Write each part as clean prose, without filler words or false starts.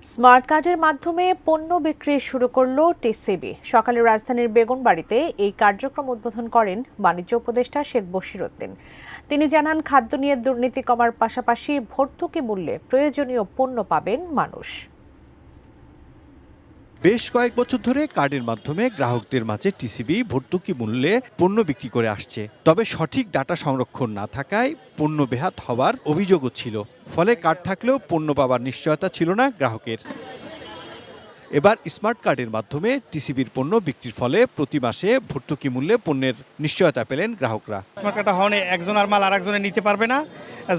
Smart কার্ডের মাধ্যমে পণ্য বিক্রি শুরু করল টিসিবি। সকালে রাজধানীর বেগুনবাড়িতে এই কার্যক্রম উদ্বোধন করেন বাণিজ্য উপদেষ্টা শেখ বশির উদ্দিন। তিনি জানান, খাদ্য নিয়ে দুর্নীতি কমার পাশাপাশি ভর্তুকি মূল্যে প্রয়োজনীয় পণ্য পাবেন মানুষ। বেশ কয়েক বছর ধরে কার্ডের মাধ্যমে গ্রাহকদের মাঝে টিসিবি ভর্তুকি মূল্যে পণ্য বিক্রি করে আসছে। তবে সঠিক ডাটা সংরক্ষণ না থাকায় পণ্য বেহাত হওয়ার অভিযোগও ছিল। ফলে কার্ড থাকলেও পণ্য পাবার নিশ্চয়তা ছিল না গ্রাহকের। এবার স্মার্ট কার্ডের মাধ্যমে টিসিবির পণ্য বিক্রির ফলে প্রতি মাসে ভর্তুকি মূল্যে পণ্যের নিশ্চয়তা পেলেন গ্রাহকরা। স্মার্ট কার্ডটা হওয়ায় একজনের মাল আরেকজনে নিতে পারবে না,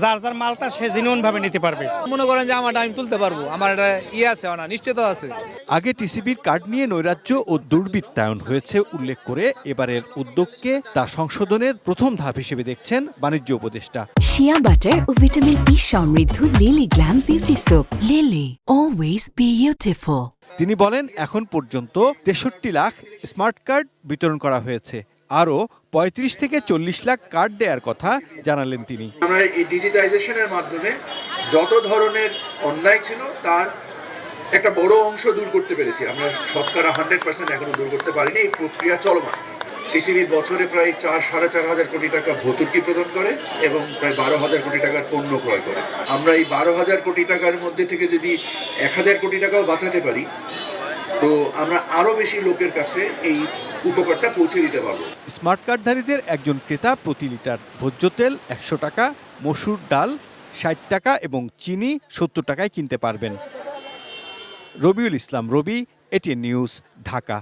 যার যার মালটা সে জেনুইন ভাবে নিতে পারবে। মনে করেন যে আমারটা আমি তুলতে পারবো, আমার একটা আছে না, নিশ্চিত আছে। আগে টিসিবির কার্ড নিয়ে নৈরাজ্য ও দুর্বৃত্তায়ন হয়েছে উল্লেখ করে এবারের উদ্যোগকে তা সংশোধনের প্রথম ধাপ হিসেবে দেখছেন বাণিজ্য উপদেষ্টা। শিয়া বাটার ও ভিটামিন ই সমৃদ্ধ lily glam beauty soap. Lily, always beautiful. তিনি বলেন, এখন পর্যন্ত 63 লাখ স্মার্ট কার্ড বিতরণ করা হয়েছে। আরও 35 থেকে 40 লাখ কার্ড দেওয়ার কথা জানালেন তিনি। আমরা এই ডিজিটাইজেশনের মাধ্যমে যত ধরনের অন্যায় ছিল তার একটা বড় অংশ দূর করতে পেরেছি। আমরা শতকরা 100% এখনো দূর করতে পারিনি। এই প্রক্রিয়া চলমান। টিসিবি বছরে প্রায় 4-4.5 হাজার কোটি টাকা ভর্তুকি প্রদান করে এবং প্রায় 12,000 কোটি টাকার পণ্য ক্রয় করে। আমরা এই 12,000 কোটি টাকার মধ্যে থেকে যদি 1,000 কোটি টাকাও বাঁচাতে পারি, তো আমরা আরো বেশি লোকের কাছে এই উপকারটা পৌঁছে দিতে পারবো। স্মার্ট কার্ডধারীদের একজন ক্রেতা প্রতি লিটার ভোজ্য তেল 100 টাকা, মসুর ডাল 60 টাকা এবং চিনি 70 টাকায় কিনতে পারবেন। রবিউল ইসলাম রবি, এটিএন নিউজ, ঢাকা।